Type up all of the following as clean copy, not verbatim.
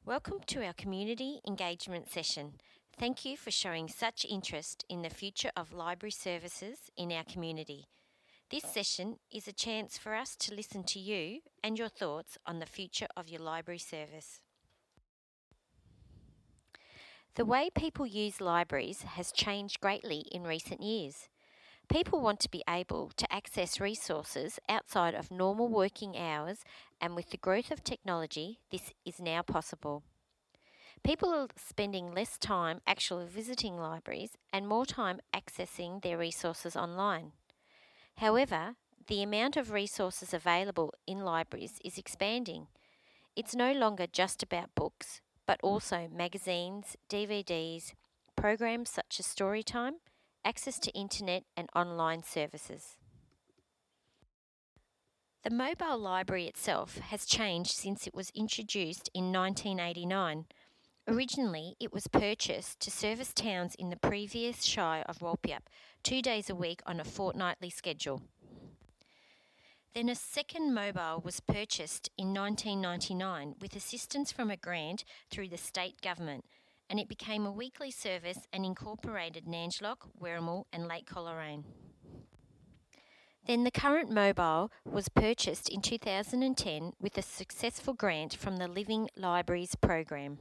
Welcome to our community engagement session. Thank you for showing such interest in the future of library services in our community. This session is a chance for us to listen to you and your thoughts on the future of your library service. The way people use libraries has changed greatly in recent years. People want to be able to access resources outside of normal working hours, and with the growth of technology, this is now possible. People are spending less time actually visiting libraries and more time accessing their resources online. However, the amount of resources available in libraries is expanding. It's no longer just about books, but also magazines, DVDs, programs such as Storytime, access to internet and online services. The mobile library itself has changed since it was introduced in 1989. Originally, it was purchased to service towns in the previous shire of Walpiap 2 days a week on a fortnightly schedule. Then a second mobile was purchased in 1999 with assistance from a grant through the state government, and it became a weekly service and incorporated Nangelock, Werrimal and Lake Coleraine. Then the current mobile was purchased in 2010 with a successful grant from the Living Libraries program.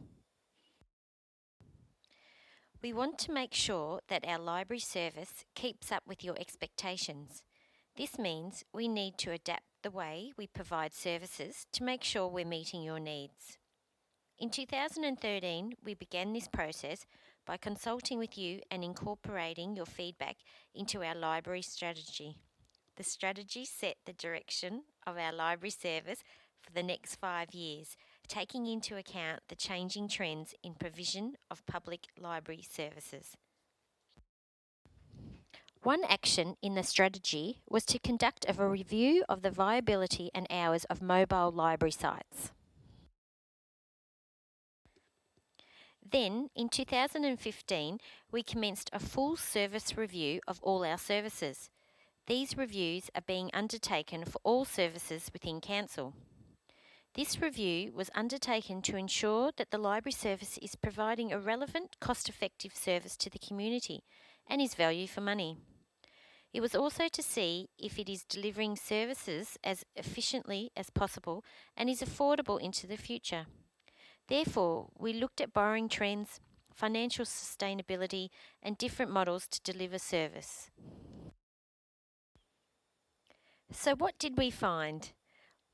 We want to make sure that our library service keeps up with your expectations. This means we need to adapt the way we provide services to make sure we're meeting your needs. In 2013, we began this process by consulting with you and incorporating your feedback into our library strategy. The strategy set the direction of our library service for the next 5 years, taking into account the changing trends in provision of public library services. One action in the strategy was to conduct a review of the viability and hours of mobile library sites. Then, in 2015, we commenced a full service review of all our services. These reviews are being undertaken for all services within Council. This review was undertaken to ensure that the library service is providing a relevant, cost-effective service to the community and is value for money. It was also to see if it is delivering services as efficiently as possible and is affordable into the future. Therefore, we looked at borrowing trends, financial sustainability, and different models to deliver service. So what did we find?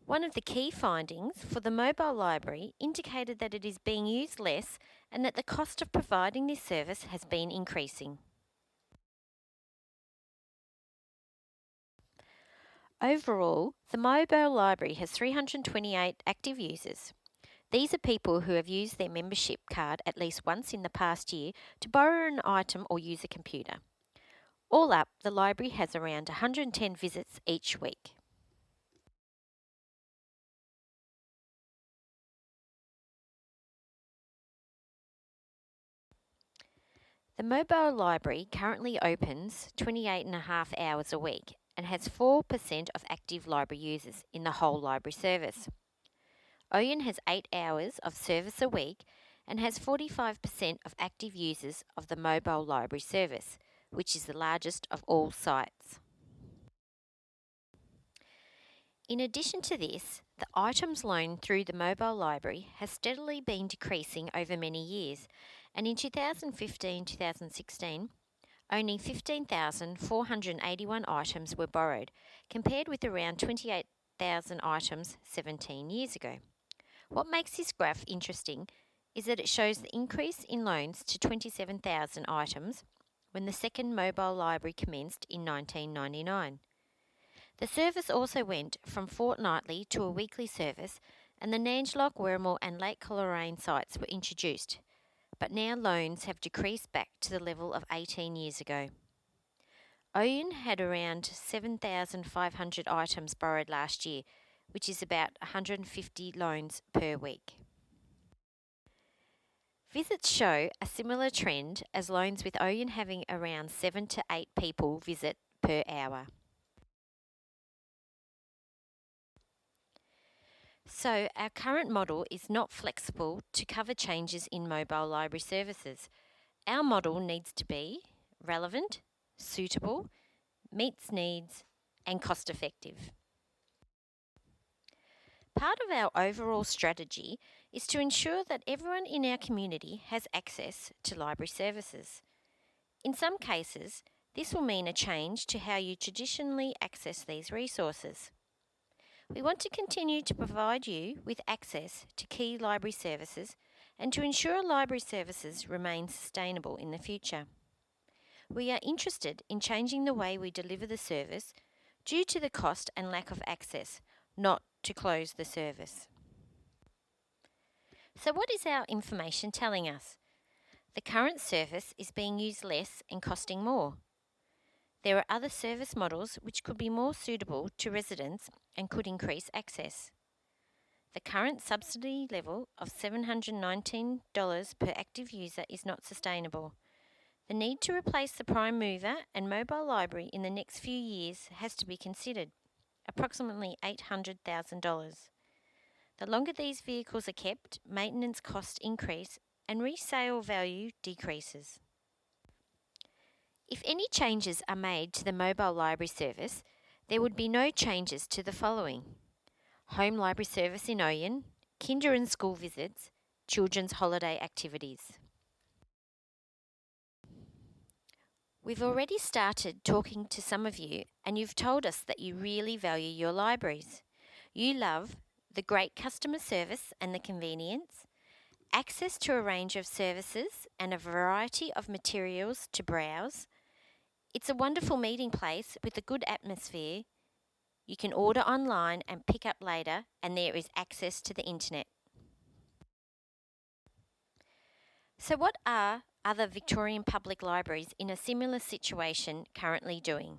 One of the key findings for the mobile library indicated that it is being used less and that the cost of providing this service has been increasing. Overall, the mobile library has 328 active users. These are people who have used their membership card at least once in the past year to borrow an item or use a computer. All up, the library has around 110 visits each week. The mobile library currently opens 28.5 hours a week and has 4% of active library users in the whole library service. Ouyen has 8 hours of service a week and has 45% of active users of the mobile library service, which is the largest of all sites. In addition to this, the items loaned through the mobile library has steadily been decreasing over many years, and in 2015-2016, only 15,481 items were borrowed, compared with around 28,000 items 17 years ago. What makes this graph interesting is that it shows the increase in loans to 27,000 items when the second mobile library commenced in 1999. The service also went from fortnightly to a weekly service, and the Nangelock, Werrimal and Lake Coleraine sites were introduced, but now loans have decreased back to the level of 18 years ago. Ouyen had around 7,500 items borrowed last year, which is about 150 loans per week. Visits show a similar trend, as loans with Ouyen having around 7 to 8 people visit per hour. So, our current model is not flexible to cover changes in mobile library services. Our model needs to be relevant, suitable, meets needs, and cost effective. Part of our overall strategy is to ensure that everyone in our community has access to library services. In some cases, this will mean a change to how you traditionally access these resources. We want to continue to provide you with access to key library services and to ensure library services remain sustainable in the future. We are interested in changing the way we deliver the service due to the cost and lack of access, not to close the service. So, what is our information telling us? The current service is being used less and costing more. There are other service models which could be more suitable to residents and could increase access. The current subsidy level of $719 per active user is not sustainable. The need to replace the prime mover and mobile library in the next few years has to be considered, approximately $800,000. The longer these vehicles are kept, maintenance costs increase and resale value decreases. If any changes are made to the mobile library service, there would be no changes to the following: home library service in Ouyen, kinder and school visits, children's holiday activities. We've already started talking to some of you, and you've told us that you really value your libraries. You love the great customer service and the convenience, access to a range of services and a variety of materials to browse. It's a wonderful meeting place with a good atmosphere. You can order online and pick up later, and there is access to the internet. So, what are other Victorian public libraries in a similar situation currently doing?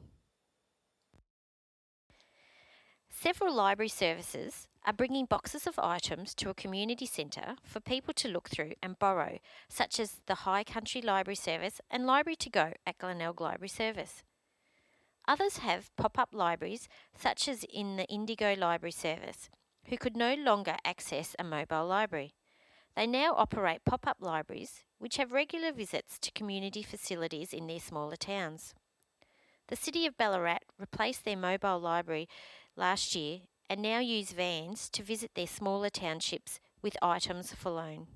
Several library services are bringing boxes of items to a community centre for people to look through and borrow, such as the High Country Library Service and Library to Go at Glenelg Library Service. Others have pop-up libraries, such as in the Indigo Library Service, who could no longer access a mobile library. They now operate pop-up libraries, which have regular visits to community facilities in their smaller towns. The City of Ballarat replaced their mobile library last year and now use vans to visit their smaller townships with items for loan.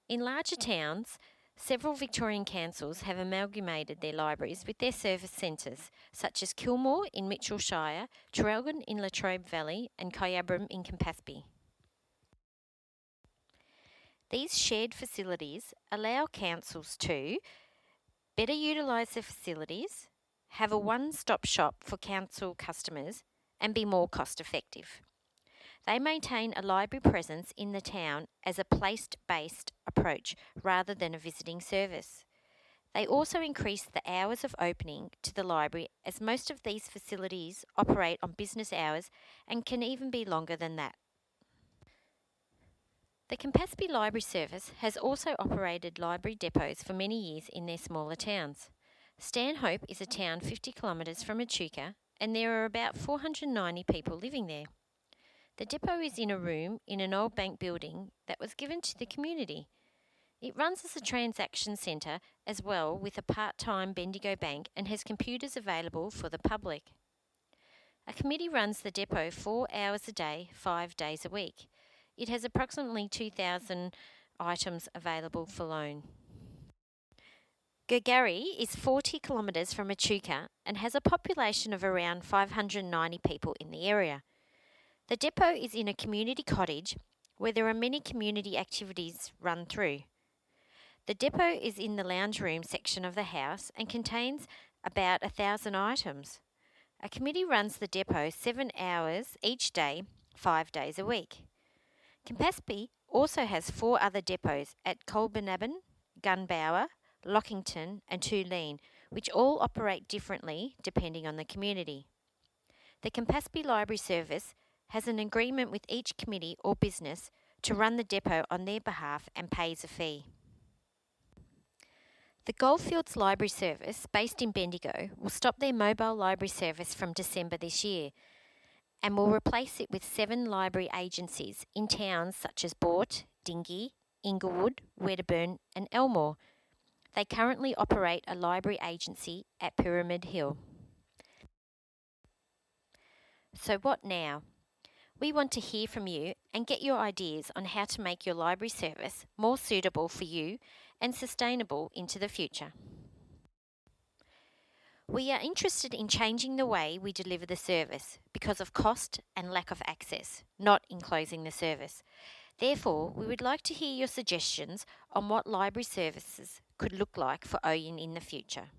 In larger towns, several Victorian councils have amalgamated their libraries with their service centres, such as Kilmore in Mitchell Shire, Traralgon in Latrobe Valley, and Kyabram in Campaspe. These shared facilities allow councils to better utilise their facilities, have a one-stop shop for council customers, and be more cost effective. They maintain a library presence in the town as a place-based approach rather than a visiting service. They also increase the hours of opening to the library, as most of these facilities operate on business hours and can even be longer than that. The Campaspe Library Service has also operated library depots for many years in their smaller towns. Stanhope is a town 50 kilometres from Echuca, and there are about 490 people living there. The depot is in a room in an old bank building that was given to the community. It runs as a transaction centre as well, with a part-time Bendigo bank, and has computers available for the public. A committee runs the depot 4 hours a day, 5 days a week. It has approximately 2,000 items available for loan. Gurgari is 40 kilometres from Echuca and has a population of around 590 people in the area. The depot is in a community cottage where there are many community activities run through. The depot is in the lounge room section of the house and contains about 1,000 items. A committee runs the depot 7 hours each day, 5 days a week. Campaspe also has 4 other depots at Colbernabon, Gunbower, Lockington and Tulane, which all operate differently depending on the community. The Campaspe Library Service has an agreement with each committee or business to run the depot on their behalf and pays a fee. The Goldfields Library Service, based in Bendigo, will stop their mobile library service from December this year, and will replace it with 7 library agencies in towns such as Boort, Dingy, Inglewood, Wedderburn and Elmore. They currently operate a library agency at Pyramid Hill. So what now? We want to hear from you and get your ideas on how to make your library service more suitable for you and sustainable into the future. We are interested in changing the way we deliver the service because of cost and lack of access, not in closing the service. Therefore, we would like to hear your suggestions on what library services could look like for Ouyen in the future.